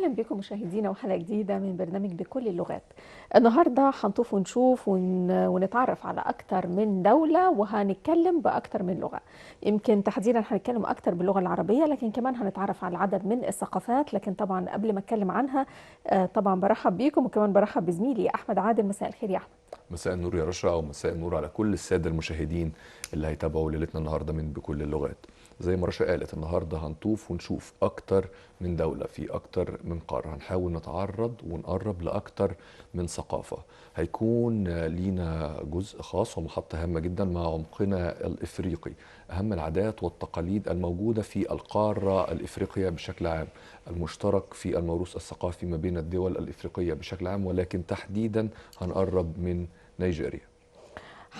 أهلا بكم مشاهدينا وحلقة جديدة من برنامج بكل اللغات. النهاردة هنطوف ونشوف ونتعرف على أكتر من دولة وهنتكلم بأكتر من لغة. يمكن تحديدا هنتكلم أكتر باللغة العربية، لكن كمان هنتعرف على عدد من الثقافات. لكن طبعا قبل ما أتكلم عنها طبعا برحب بيكم، وكمان برحب بزميلي أحمد عادل. مساء الخير يا أحمد. مساء النور يا رشا، ومساء النور على كل السادة المشاهدين اللي هيتابعوا ليلتنا النهاردة من بكل اللغات. زي ما رشا قالت، النهاردة هنطوف ونشوف أكتر من دولة في أكتر من قارة، هنحاول نتعرض ونقرب لأكتر من ثقافة. هيكون لينا جزء خاص ومحطة هامة جدا مع عمقنا الإفريقي، أهم العادات والتقاليد الموجودة في القارة الإفريقية بشكل عام، المشترك في الموروث الثقافي ما بين الدول الإفريقية بشكل عام، ولكن تحديدا هنقرب من نيجيريا.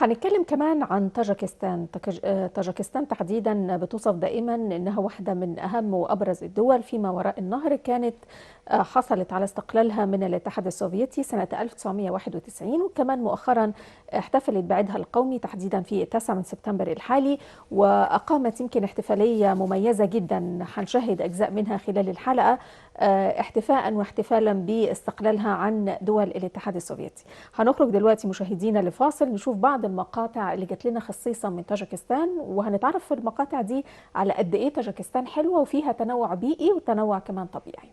هنتكلم كمان عن طاجكستان. طاجكستان تحديدا بتوصف دائما انها واحده من اهم وابرز الدول فيما وراء النهر. كانت حصلت على استقلالها من الاتحاد السوفيتي سنه 1991، وكمان مؤخرا احتفلت بعيدها القومي تحديدا في 9 من سبتمبر الحالي، واقامت يمكن احتفاليه مميزه جدا هنشاهد اجزاء منها خلال الحلقه، احتفاء واحتفالا باستقلالها عن دول الاتحاد السوفيتي. هنخرج دلوقتي مشاهدينا لفاصل نشوف بعض المقاطع اللي جات لنا خصيصا من طاجكستان، وهنتعرف في المقاطع دي على قد ايه طاجكستان حلوه وفيها تنوع بيئي وتنوع كمان طبيعي.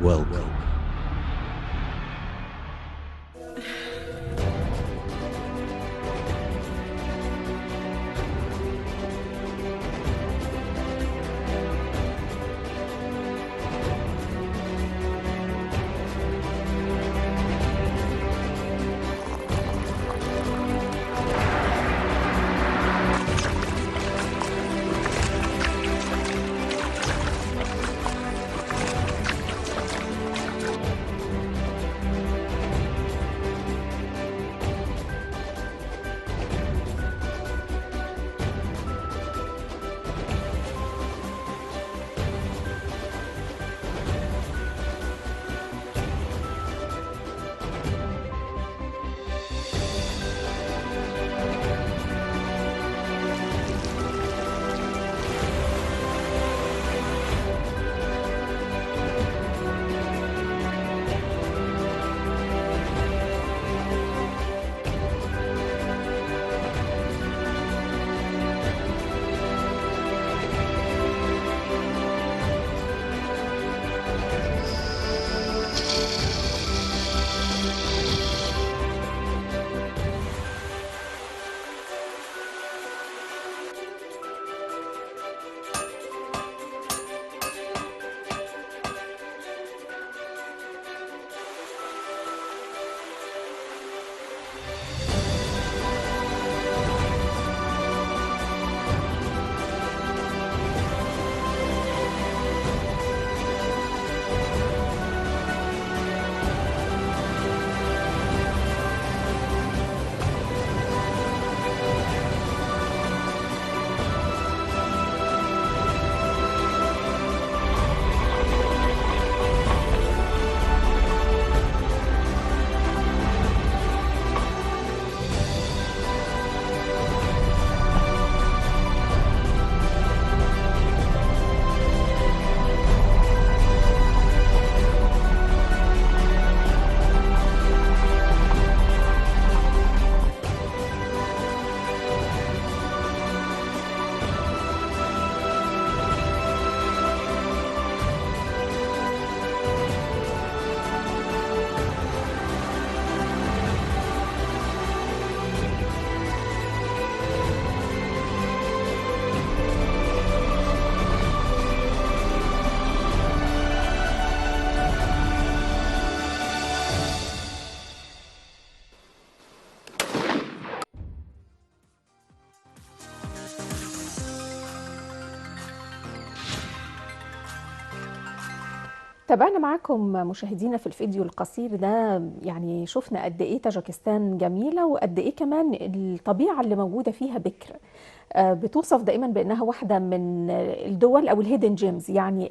Welcome. تابعنا معاكم مشاهدينا في الفيديو القصير ده، يعني شفنا قد ايه طاجكستان جميله وقد ايه كمان الطبيعه اللي موجوده فيها بكر. بتوصف دائما بأنها واحدة من الدول أو الهيدن جيمز، يعني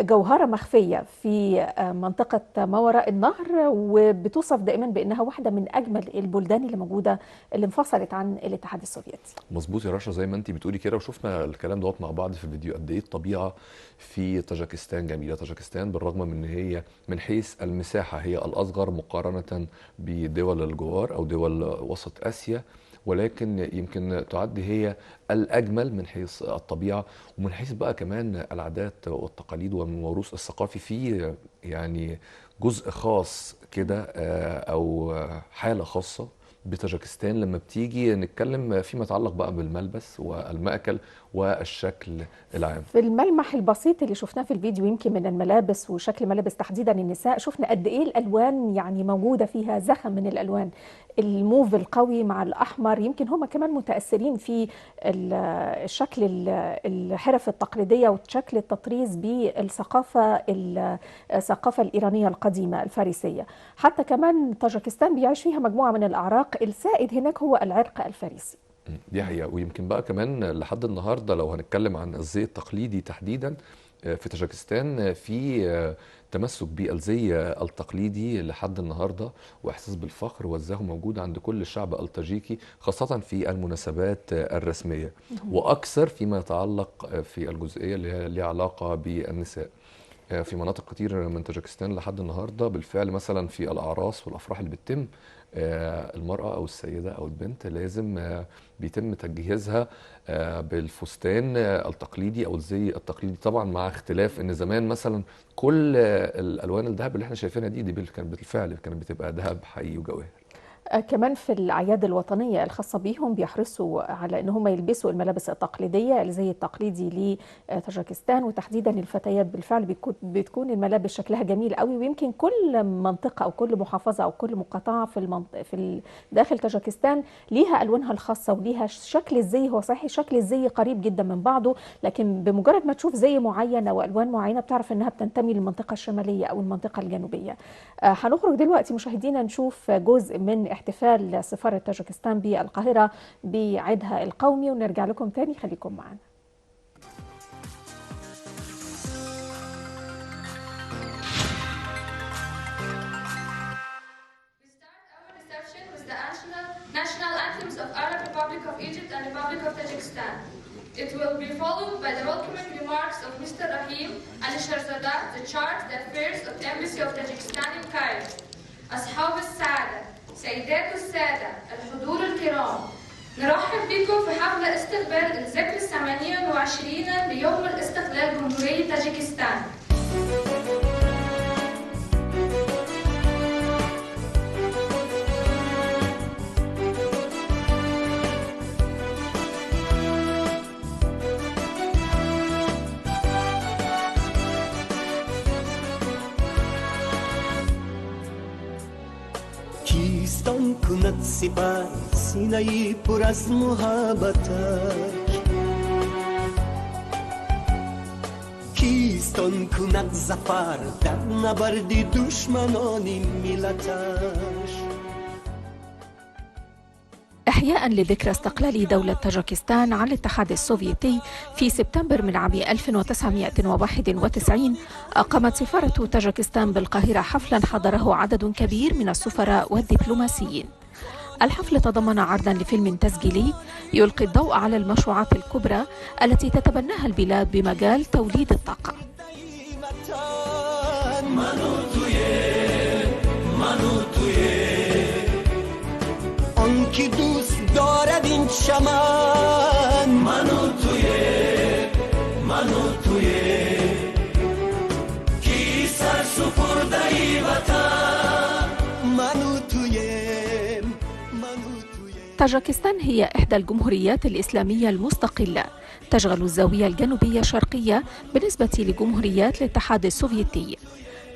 الجوهرة مخفية في منطقة ما وراء النهر، وبتوصف دائما بأنها واحدة من أجمل البلدان اللي موجودة اللي انفصلت عن الاتحاد السوفيتي. مظبوط يا رشا، زي ما انت بتقولي كده، وشفنا الكلام دوت مع بعض في الفيديو، قد ايه الطبيعه في طاجيكستان جميله. طاجيكستان بالرغم من ان هي من حيث المساحه هي الاصغر مقارنه بدول الجوار او دول وسط اسيا، ولكن يمكن تعد هي الاجمل من حيث الطبيعه، ومن حيث بقى كمان العادات والتقاليد والموروث الثقافي. في يعني جزء خاص كده او حاله خاصه بطاجيكستان لما بتيجي نتكلم فيما يتعلق بقى بالملبس والمأكل والشكل العام. في الملمح البسيط اللي شفناه في الفيديو يمكن من الملابس وشكل ملابس تحديدا النساء، شفنا قد ايه الالوان يعني موجوده فيها زخم من الالوان، الموف القوي مع الاحمر. يمكن هم كمان متاثرين في الشكل الحرف التقليديه وشكل التطريز الثقافه الايرانيه القديمه الفارسيه. حتى كمان طاجيكستان بيعيش فيها مجموعه من الاعراق، السائد هناك هو العرق الفارسي. دي حقيقة. ويمكن بقى كمان لحد النهاردة لو هنتكلم عن الزي التقليدي تحديدا في طاجيكستان، في تمسك بالزي التقليدي لحد النهاردة، وإحساس بالفخر والزهو موجود عند كل الشعب الطاجيكي، خاصة في المناسبات الرسمية، وأكثر فيما يتعلق في الجزئية اللي لها علاقة بالنساء. في مناطق كتير من طاجيكستان لحد النهاردة بالفعل، مثلا في الأعراس والأفراح اللي بتتم، المرأة أو السيدة أو البنت لازم بيتم تجهيزها بالفستان التقليدي أو الزي التقليدي، طبعا مع اختلاف إن زمان مثلا كل الألوان الذهب اللي احنا شايفينها دي كانت بالفعل كانت بتبقى ذهب حقيقي وجواهر. كمان في الأعياد الوطنية الخاصة بيهم بيحرصوا على أن هم يلبسوا الملابس التقليدية الزي التقليدي لطاجيكستان، وتحديدا الفتيات بالفعل بتكون الملابس شكلها جميل قوي. ويمكن كل منطقة أو كل محافظة أو كل مقاطعة في داخل طاجيكستان ليها ألوانها الخاصة وليها شكل الزي. هو صحيح شكل الزي قريب جدا من بعضه، لكن بمجرد ما تشوف زي معين أو ألوان معينة بتعرف أنها بتنتمي للمنطقة الشمالية أو المنطقة الجنوبية. هنخرج دلوقتي مشاهدينا نشوف جزء من احتفال سفارة طاجيكستان بالقاهرة بعيدها القومي، ونرجع لكم تاني. خليكم معنا. National anthems of Arab Republic of Egypt and Republic of Tajikistan. It will be followed by the welcoming remarks of Mr. Rahim Ali Sharzada, the charge d'affaires of the Embassy of Tajikistan in Cairo. أصحاب السعادة، سيدات السادة، الحضور الكرام، نرحب بكم في حفل استقبال الذكرى 28 ليوم الاستقلال جمهورية طاجيكستان. کیستان کند سپر سینه‌ای پر از محبتش، کیستان کند ظفر در نبرد دشمنان ملتش. إحياء لذكرى استقلال دولة طاجيكستان عن الاتحاد السوفيتي في سبتمبر من عام 1991، أقامت سفارة طاجيكستان بالقاهرة حفلا حضره عدد كبير من السفراء والدبلوماسيين. الحفل تضمن عرضا لفيلم تسجيلي يلقي الضوء على المشروعات الكبرى التي تتبناها البلاد بمجال توليد الطاقة. آنکه دوست دارد این چمن، منو توی کی سر سپرده ای وطن، منو توی. طاجيكستان هي إحدى الجمهوريات الإسلامية المستقلة، تشغل الزاوية الجنوبية الشرقية بالنسبة لجمهوريات الاتحاد السوفيتي.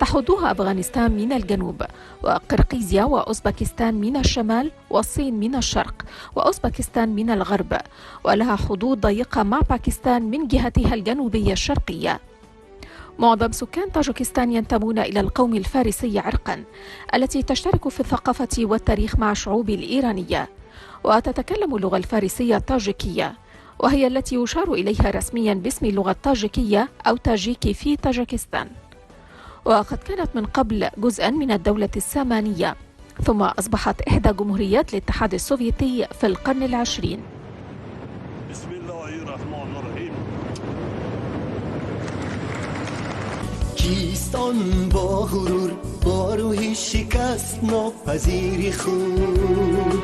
تحدها أفغانستان من الجنوب، وقرقيزيا وأوزبكستان من الشمال، والصين من الشرق، وأوزبكستان من الغرب، ولها حدود ضيقة مع باكستان من جهتها الجنوبية الشرقية. معظم سكان طاجيكستان ينتمون إلى القوم الفارسي عرقا، التي تشترك في الثقافة والتاريخ مع الشعوب الإيرانية، وتتكلم اللغة الفارسية الطاجيكية، وهي التي يشار إليها رسميا باسم اللغة الطاجيكية أو تاجيكي في طاجيكستان، وقد كانت من قبل جزءا من الدولة السامانية، ثم أصبحت إحدى جمهوريات الاتحاد السوفيتي في القرن العشرين. بسم الله الرحمن الرحیم. کیست آن با غرور با روحی شکست ناپذیری خود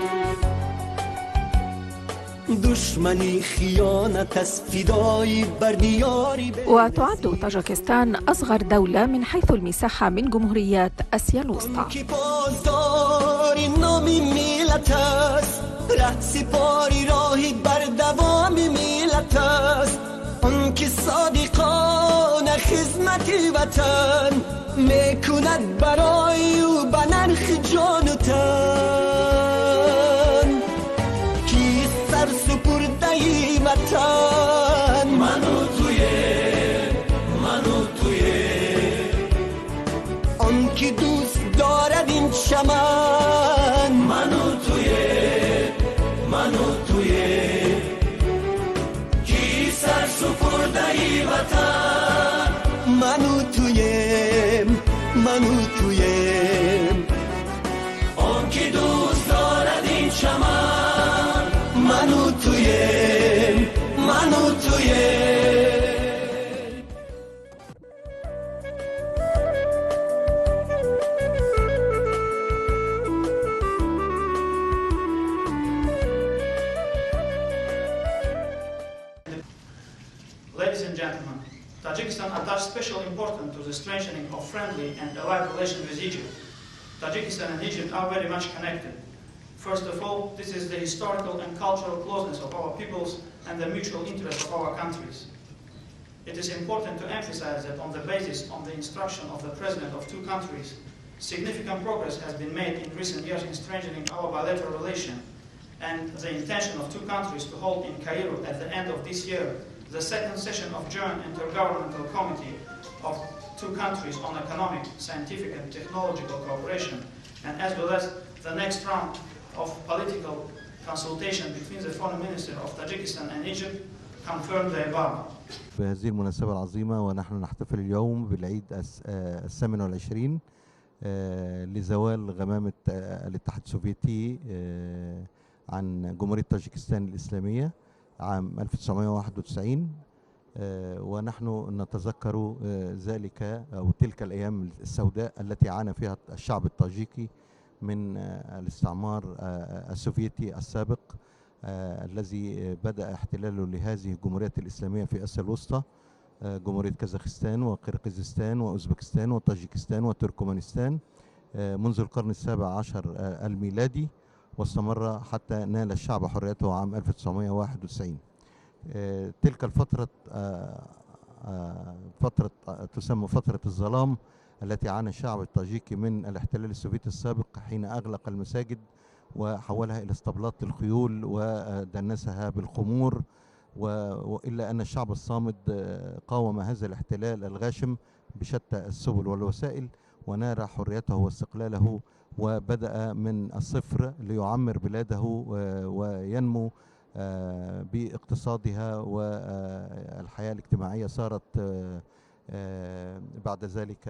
دشمنی خیانت از فدایی بر دیاری. وتعد طاجيكستان أصغر دولة من حيث المساحة من جمهوريات آسيا الوسطى. کی بازداری نامی ملت است ره سپاری راهی بر دوام ملت است آن که صادقان خدمت وطن میکند برای او به نرخ جان و تن کی سر سپرده وطن منو توی آن که دوست دارد این چمن منو توی کی سر سپرده وطن منو تویم آن که دوست دارد این چمن منو تویم Ladies and gentlemen, Tajikistan attaches special importance to the strengthening of friendly and allied relations with Egypt. Tajikistan and Egypt are very much connected. First of all, this is the historical and cultural closeness of our peoples and the mutual interest of our countries. It is important to emphasize that on the basis of the instruction of the President of two countries, significant progress has been made in recent years in strengthening our bilateral relation, and the intention of two countries to hold in Cairo at the end of this year the second session of Joint Intergovernmental Committee of two countries on economic, scientific and technological cooperation, and as well as the next round of political consultation between the Foreign Minister of Tajikistan and Egypt confirmed the above. في هذه المناسبة العظيمة ونحن نحتفل اليوم بالعيد 28 لزوال غمامة الاتحاد السوفيتي عن جمهورية طاجيكستان الإسلامية عام 1991 ونحن نتذكر ذلك أو تلك الأيام السوداء التي عانى فيها الشعب الطاجيكي من الاستعمار السوفيتي السابق الذي بدأ احتلاله لهذه الجمهوريات الإسلامية في آسيا الوسطى جمهورية كازاخستان وقرقيزستان وأوزبكستان وطاجيكستان وتركمانستان منذ القرن السابع عشر الميلادي، واستمر حتى نال الشعب حريته عام 1991. تلك الفترة فترة تسمى فترة الظلام التي عانى الشعب الطاجيكي من الاحتلال السوفيتي السابق حين أغلق المساجد وحولها إلى اسطبلات الخيول ودنسها بالخمور، وإلا أن الشعب الصامد قاوم هذا الاحتلال الغاشم بشتى السبل والوسائل ونال حريته واستقلاله، وبدأ من الصفر ليعمر بلاده وينمو باقتصادها، والحياة الاجتماعية صارت بعد ذلك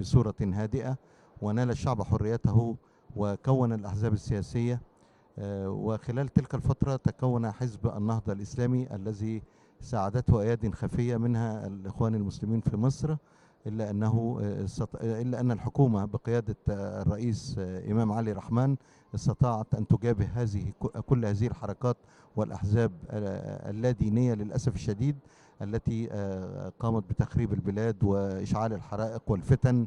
بصورة هادئة، ونال الشعب حريته وكون الأحزاب السياسية. وخلال تلك الفترة تكون حزب النهضة الإسلامي الذي ساعدته أياد خفية منها الإخوان المسلمين في مصر، إلا أن الحكومة بقيادة الرئيس إمام علي رحمن استطاعت أن تجابه كل هذه الحركات والأحزاب اللادينية للأسف الشديد التي قامت بتخريب البلاد وإشعال الحرائق والفتن.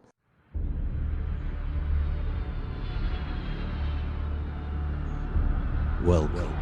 Welcome.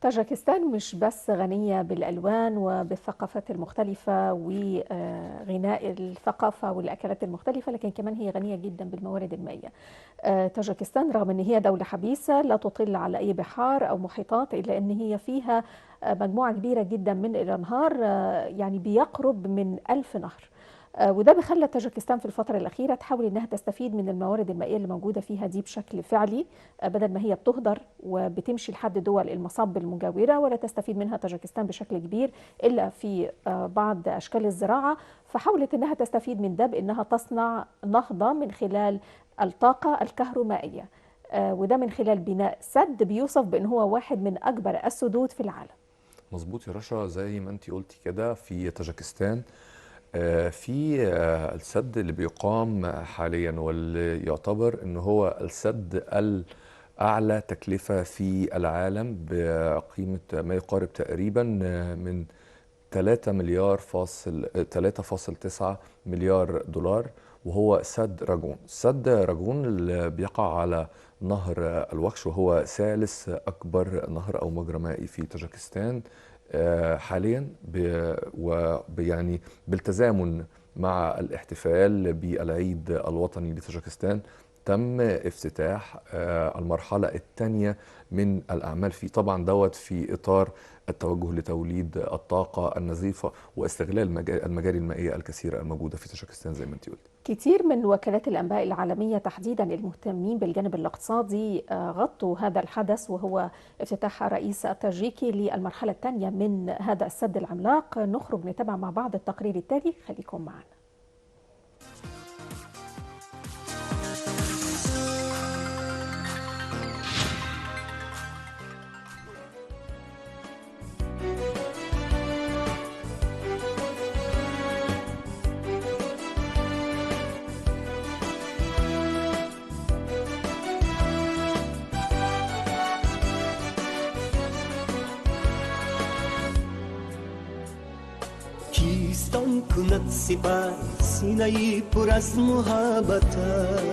طاجكستان مش بس غنية بالألوان وبالثقافات المختلفة وغناء الثقافة والأكلات المختلفة، لكن كمان هي غنية جدا بالموارد المائية. طاجكستان رغم أن هي دولة حبيسة لا تطل على أي بحار أو محيطات، إلا أن هي فيها مجموعة كبيرة جدا من الأنهار، يعني بيقرب من 1000 نهر. وده بيخلى طاجكستان في الفترة الأخيرة تحاول إنها تستفيد من الموارد المائية اللي موجودة فيها دي بشكل فعلي، بدل ما هي بتهدر وبتمشي لحد دول المصب المجاورة، ولا تستفيد منها طاجكستان بشكل كبير إلا في بعض أشكال الزراعة. فحاولت إنها تستفيد من ده بإنها تصنع نهضة من خلال الطاقة الكهرومائية، وده من خلال بناء سد بيوصف بأنه هو واحد من أكبر السدود في العالم. مظبوط يا رشا، زي ما انتي قلتي كده في طاجكستان في السد اللي بيقام حاليا، واللي يعتبر ان هو السد الأعلى تكلفة في العالم بقيمة ما يقارب تقريبا من 3.9 مليار دولار، وهو سد راجون. سد راجون اللي بيقع على نهر الوكش، وهو ثالث أكبر نهر أو مجرى مائي في طاجكستان حاليا، يعني بالتزامن مع الاحتفال بالعيد الوطني لطاجكستان تم افتتاح المرحلة الثانية من الأعمال فيه. طبعا دوت في إطار التوجه لتوليد الطاقة النظيفة واستغلال المجاري المائية الكثيرة الموجودة في طاجكستان زي ما انت قلت. كتير من وكالات الأنباء العالمية تحديدا المهتمين بالجانب الاقتصادي غطوا هذا الحدث، وهو افتتاح الرئيس التاجيكي للمرحلة الثانية من هذا السد العملاق. نخرج نتابع مع بعض التقرير التالي، خليكم معنا. کیستان کند سپر سینه‌ای پر از محبتش.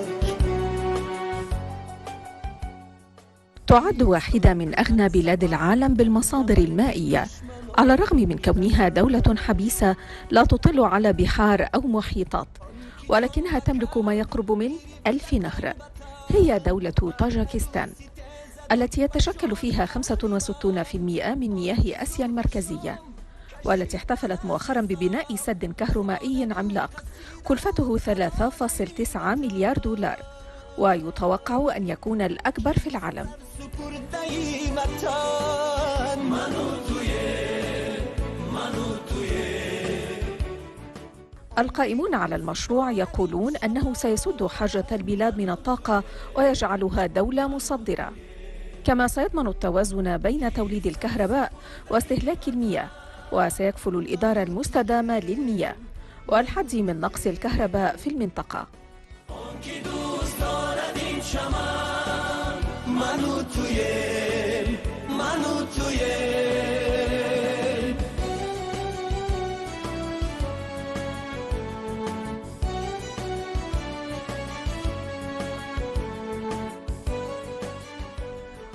تعد واحدة من أغنى بلاد العالم بالمصادر المائية، على الرغم من كونها دولة حبيسة لا تطل على بحار أو محيطات، ولكنها تملك ما يقرب من 1000 نهر. هي دولة طاجكستان التي يتشكل فيها 65% من مياه آسيا المركزية، والتي احتفلت مؤخرا ببناء سد كهرومائي عملاق كلفته 3.9 مليار دولار، ويتوقع أن يكون الأكبر في العالم. القائمون على المشروع يقولون أنه سيسد حاجة البلاد من الطاقة ويجعلها دولة مصدرة، كما سيضمن التوازن بين توليد الكهرباء واستهلاك المياه، وسيكفل الإدارة المستدامة للمياه والحد من نقص الكهرباء في المنطقة.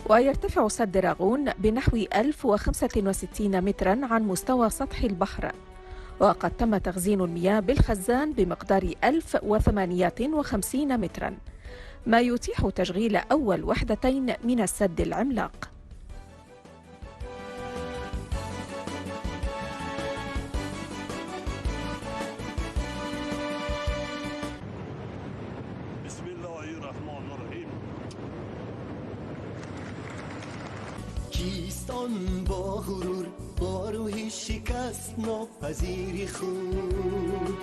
ويرتفع سد راغون بنحو 1065 متراً عن مستوى سطح البحر، وقد تم تخزين المياه بالخزان بمقدار 1058 متراً، ما يتيح تشغيل أول وحدتين من السد العملاق. بسم الله الرحمن الرحیم. کیستان با غرور با روحی شکست ناپذیری خود،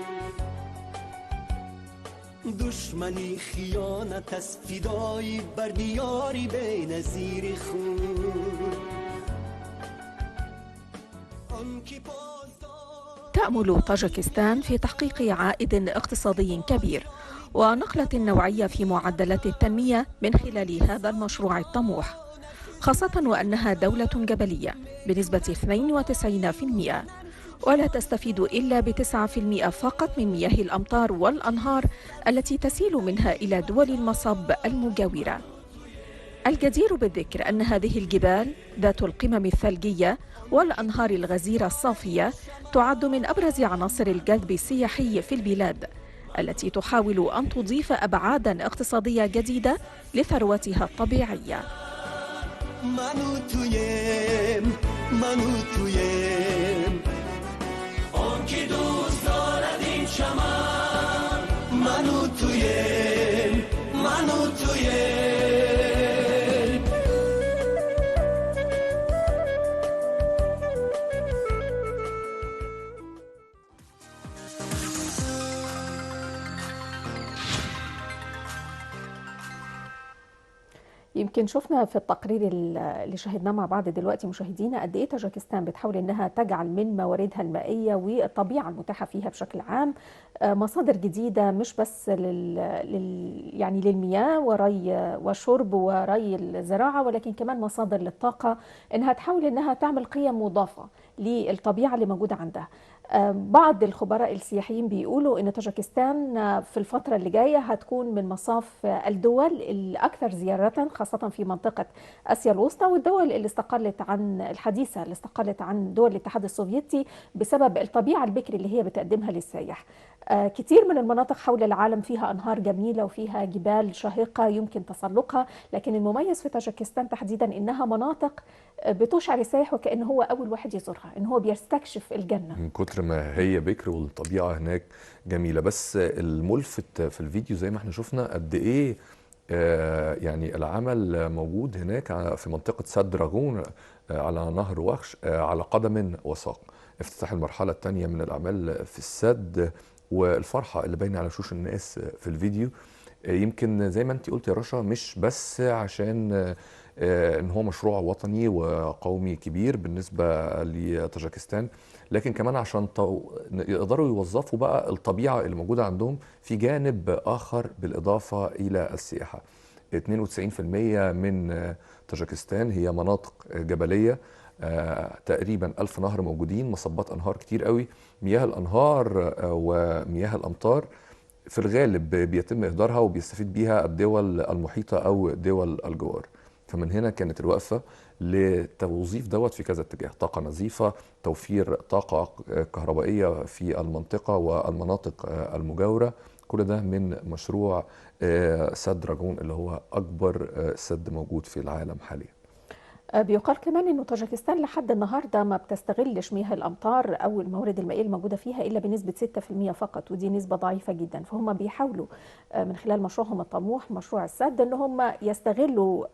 دشمنی خیانت از فدایی بر دیاری بی نظیر خود. تأمل طاجكستان في تحقيق عائد اقتصادي كبير ونقلة نوعية في معدلات التنمية من خلال هذا المشروع الطموح، خاصة وأنها دولة جبلية بنسبة 92%، ولا تستفيد إلا ب9% فقط من مياه الأمطار والأنهار التي تسيل منها إلى دول المصب المجاورة. الجدير بالذكر أن هذه الجبال ذات القمم الثلجية والأنهار الغزيرة الصافية تعد من أبرز عناصر الجذب السياحي في البلاد، التي تحاول أن تضيف أبعاداً اقتصادية جديدة لثروتها الطبيعية. يمكن شفنا في التقرير اللي شاهدناه مع بعض دلوقتي مشاهدينا قد ايه طاجكستان بتحاول انها تجعل من مواردها المائيه والطبيعه المتاحه فيها بشكل عام مصادر جديده، مش بس يعني للمياه وري وشرب وري الزراعه، ولكن كمان مصادر للطاقه، انها تحاول انها تعمل قيم مضافه للطبيعه اللي موجوده عندها. بعض الخبراء السياحيين بيقولوا ان طاجكستان في الفتره اللي جايه هتكون من مصاف الدول الاكثر زياره، خاصه في منطقه اسيا الوسطى، والدول اللي استقلت عن الحديثه اللي استقلت عن دول الاتحاد السوفيتي بسبب الطبيعه البكر اللي هي بتقدمها للسائح. كتير من المناطق حول العالم فيها انهار جميله وفيها جبال شاهقه يمكن تسلقها، لكن المميز في طاجكستان تحديدا انها مناطق بتشعر السائح وكأنه هو اول واحد يزورها، ان هو بيستكشف الجنه من كتر ما هي بكر والطبيعة هناك جميلة. بس الملفت في الفيديو زي ما احنا شفنا قد ايه يعني العمل موجود هناك في منطقة سد راغون على نهر وخش على قدم وساق. افتتاح المرحلة الثانية من الأعمال في السد والفرحة اللي باينة على وشوش الناس في الفيديو. يمكن زي ما انت قلت يا رشا، مش بس عشان ان هو مشروع وطني وقومي كبير بالنسبة لطاجكستان، لكن كمان عشان يقدروا يوظفوا بقى الطبيعة اللي موجودة عندهم في جانب آخر بالإضافة إلى السياحة. 92% من طاجكستان هي مناطق جبلية، تقريبا 1000 نهر موجودين، مصبات أنهار كتير قوي. مياه الأنهار ومياه الأمطار في الغالب بيتم إهدارها وبيستفيد بيها الدول المحيطة أو دول الجوار. فمن هنا كانت الوقفة لتوظيف دوت في كذا اتجاه: طاقة نظيفة، توفير طاقة كهربائية في المنطقة والمناطق المجاورة. كل ده من مشروع سد راغون اللي هو أكبر سد موجود في العالم حاليا. بيقال كمان انه طاجكستان لحد النهارده ما بتستغلش مياه الامطار او الموارد المائيه الموجوده فيها الا بنسبه 6% فقط، ودي نسبه ضعيفه جدا. فهم بيحاولوا من خلال مشروعهم الطموح مشروع السد ان هم يستغلوا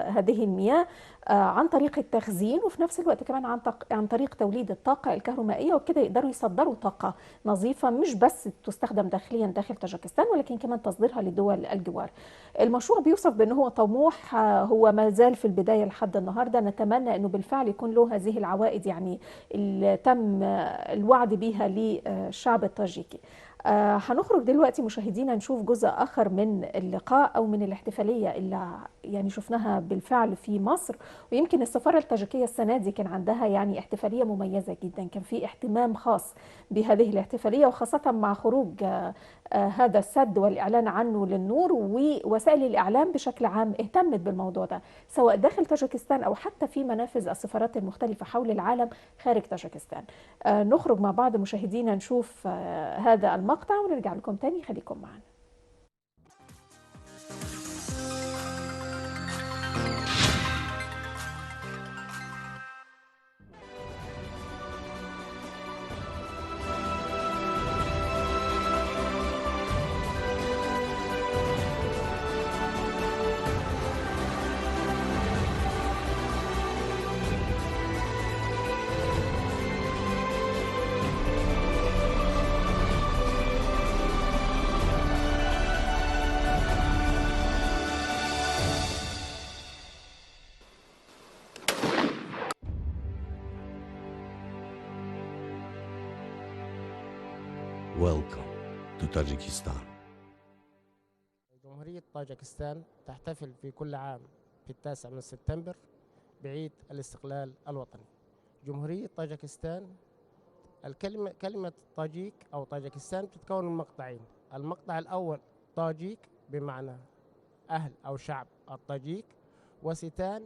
هذه المياه عن طريق التخزين، وفي نفس الوقت كمان عن طريق توليد الطاقه الكهرومائيه، وبكده يقدروا يصدروا طاقه نظيفه مش بس تستخدم داخليا داخل طاجكستان ولكن كمان تصديرها لدول الجوار. المشروع بيوصف بانه هو طموح، هو ما زال في البدايه لحد النهارده. نتمنى انه بالفعل يكون له هذه العوائد يعني اللي تم الوعد بها للشعب الطاجيكي. هنخرج دلوقتي مشاهدينا نشوف جزء آخر من اللقاء أو من الاحتفالية اللي يعني شفناها بالفعل في مصر. ويمكن السفارة الطاجيكية السنة دي كان عندها يعني احتفالية مميزة جدا، كان في اهتمام خاص بهذه الاحتفالية، وخاصة مع خروج هذا السد والإعلان عنه للنور، ووسائل الإعلام بشكل عام اهتمت بالموضوع ده سواء داخل طاجكستان أو حتى في منافذ السفارات المختلفة حول العالم خارج طاجكستان. نخرج مع بعض مشاهدينا نشوف هذا المقطع ونرجع لكم تاني، خليكم معنا. Welcome to Tajikistan. جمهورية طاجكستان تحتفل في كل عام في 9 من سبتمبر بعيد الاستقلال الوطني. جمهورية طاجكستان، كلمة طاجيك أو طاجكستان تتكون من مقطعين. المقطع الأول طاجيك بمعنى أهل أو شعب الطاجيك، وستان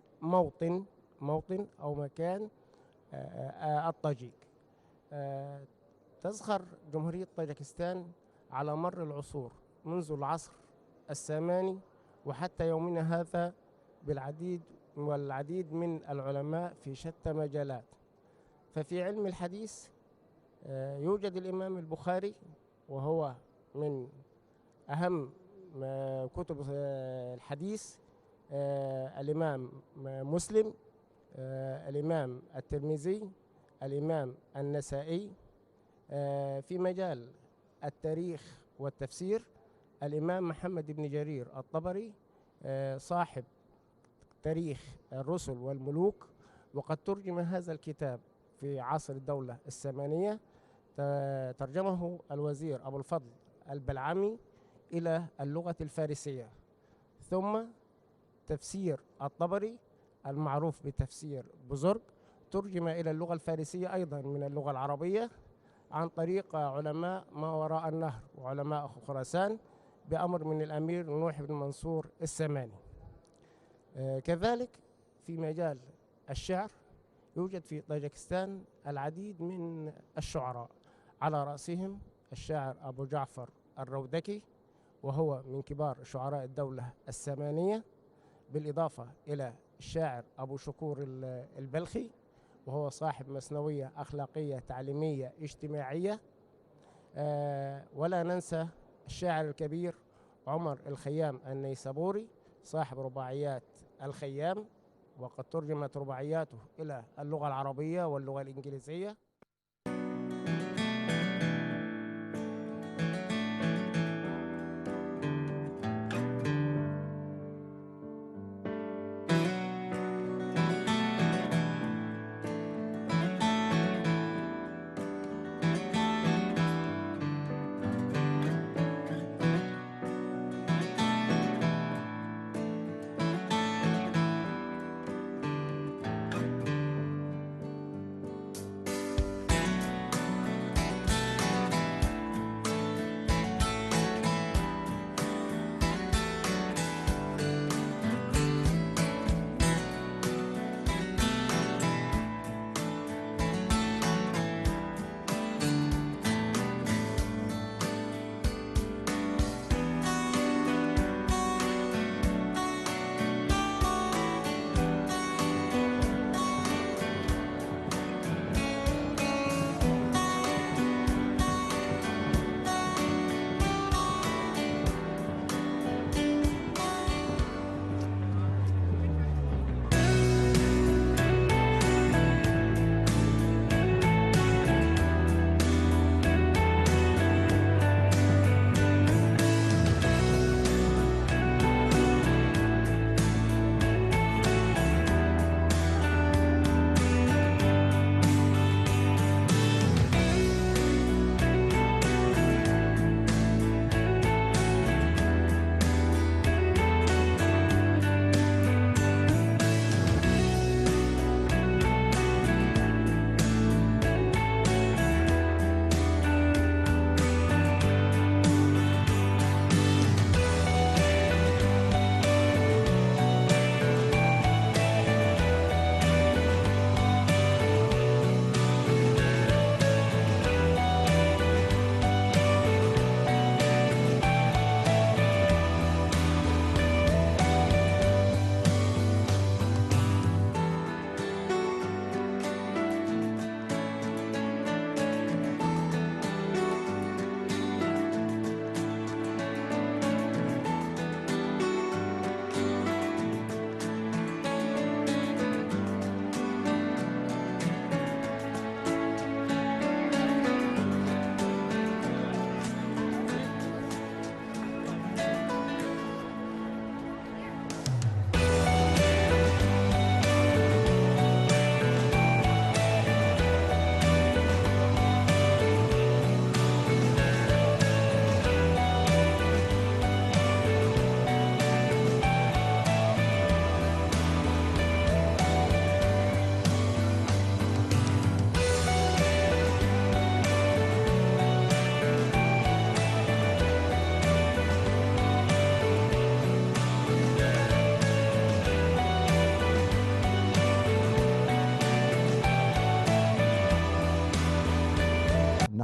موطن أو مكان الطاجيك. تزخر جمهورية طاجكستان على مر العصور منذ العصر الساماني وحتى يومنا هذا بالعديد من العلماء في شتى مجالات. ففي علم الحديث يوجد الإمام البخاري، وهو من أهم كتب الحديث، الإمام مسلم، الإمام الترمذي، الإمام النسائي. في مجال التاريخ والتفسير الإمام محمد بن جرير الطبري، صاحب تاريخ الرسل والملوك، وقد ترجم هذا الكتاب في عصر الدولة السامانية. ترجمه الوزير أبو الفضل البلعمي إلى اللغة الفارسية. ثم تفسير الطبري المعروف بتفسير بزرگ ترجم إلى اللغة الفارسية أيضا من اللغة العربية عن طريق علماء ما وراء النهر وعلماء خراسان بأمر من الأمير نوح بن منصور الساماني. كذلك في مجال الشعر يوجد في طاجكستان العديد من الشعراء، على رأسهم الشاعر أبو جعفر الرودكي، وهو من كبار شعراء الدولة السامانية، بالإضافة إلى الشاعر أبو شكور البلخي، وهو صاحب مثنوية أخلاقية تعليمية اجتماعية. ولا ننسى الشاعر الكبير عمر الخيام النيسابوري، صاحب رباعيات الخيام، وقد ترجمت رباعياته إلى اللغة العربية واللغة الإنجليزية.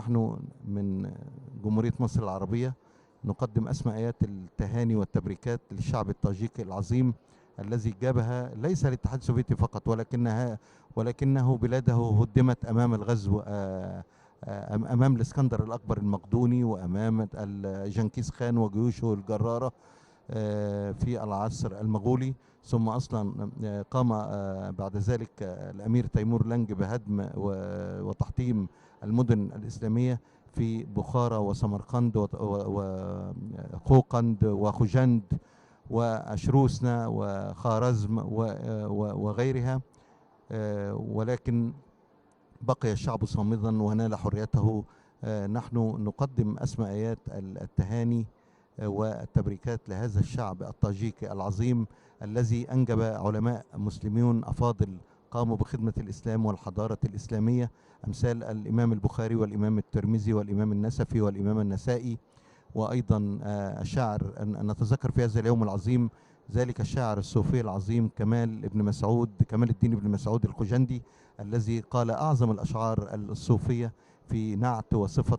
نحن من جمهورية مصر العربية نقدم أسمى آيات التهاني والتبريكات للشعب الطاجيكي العظيم الذي جابها ليس الاتحاد السوفيتي فقط، ولكنه بلاده هدمت أمام الغزو، أمام الإسكندر الأكبر المقدوني وأمام جنكيز خان وجيوشه الجرارة في العصر المغولي. ثم أصلا قام بعد ذلك الأمير تيمور لنج بهدم وتحطيم المدن الإسلامية في بخارى وسمرقند وخوقند وخجند وأشروسنا وخارزم وغيرها، ولكن بقي الشعب صامدا ونال حريته. نحن نقدم أسمى آيات التهاني والتبريكات لهذا الشعب الطاجيكي العظيم الذي أنجب علماء مسلمون أفاضل قاموا بخدمة الإسلام والحضارة الإسلامية، أمثال الإمام البخاري والإمام الترمذي والإمام النسفي والإمام النسائي. وأيضا الشاعر نتذكر في هذا اليوم العظيم ذلك الشاعر الصوفي العظيم كمال الدين بن مسعود الخجندي الذي قال أعظم الأشعار الصوفية في نعت وصفة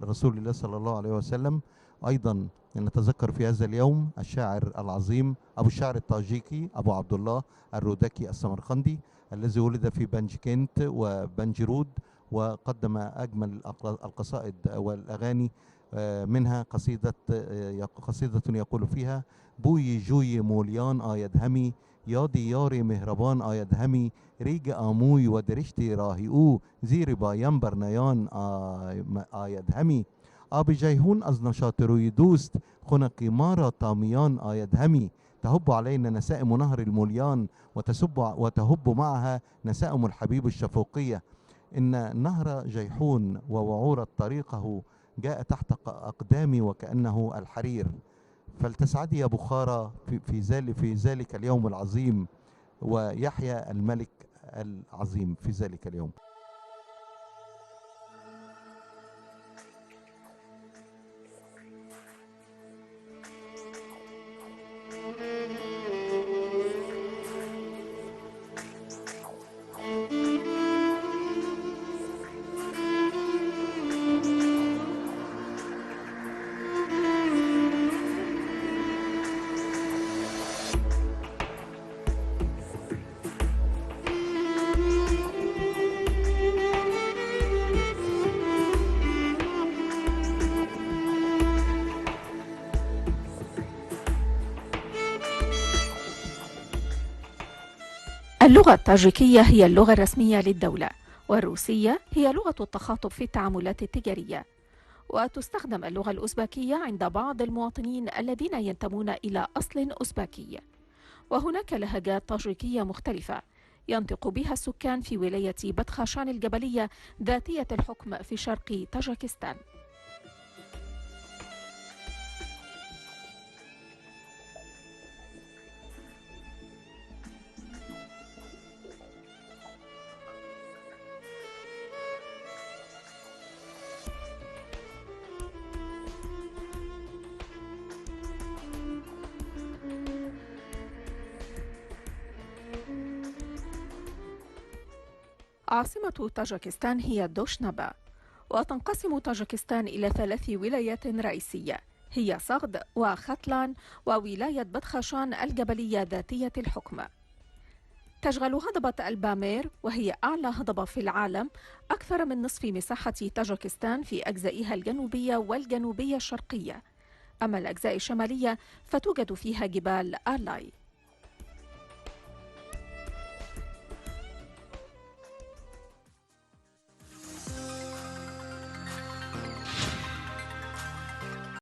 رسول الله صلى الله عليه وسلم. أيضا نتذكر في هذا اليوم الشاعر العظيم أبو الشعر الطاجيكي أبو عبد الله الرودكي السمرقندي الذي ولد في بنجكنت وبنجرود، وقدم أجمل القصائد والأغاني، منها قصيدة يقول فيها: بوي جوي موليان آيد همي يا دياري مهربان آيد همي ريج آموي ودرشتي راهيو زيري بايان برنيان آيد همي آب جيهون از نشاطروي دوست خنقي مارا طاميان آيد همي تهب علينا نسائم نهر الموليان وتهب معها نسائم الحبيب الشفوقية. إن نهر جيحون ووعورة طريقه جاء تحت أقدامي وكأنه الحرير، فلتسعدي يا بخارى في ذلك اليوم العظيم، ويحيى الملك العظيم في ذلك اليوم. اللغة الطاجيكية هي اللغة الرسمية للدولة، والروسية هي لغة التخاطب في التعاملات التجارية، وتستخدم اللغة الأوزبكية عند بعض المواطنين الذين ينتمون إلى أصل أوزبكي. وهناك لهجات طاجيكية مختلفة ينطق بها السكان في ولاية بدخشان الجبلية ذاتية الحكم في شرق طاجيكستان. عاصمة طاجيكستان هي دوشنبه، وتنقسم طاجيكستان إلى 3 ولايات رئيسية هي صغد وختلان وولاية بدخشان الجبلية ذاتية الحكم. تشغل هضبة البامير وهي أعلى هضبة في العالم أكثر من نصف مساحة طاجيكستان في أجزائها الجنوبية والجنوبية الشرقية، أما الأجزاء الشمالية فتوجد فيها جبال آلاي.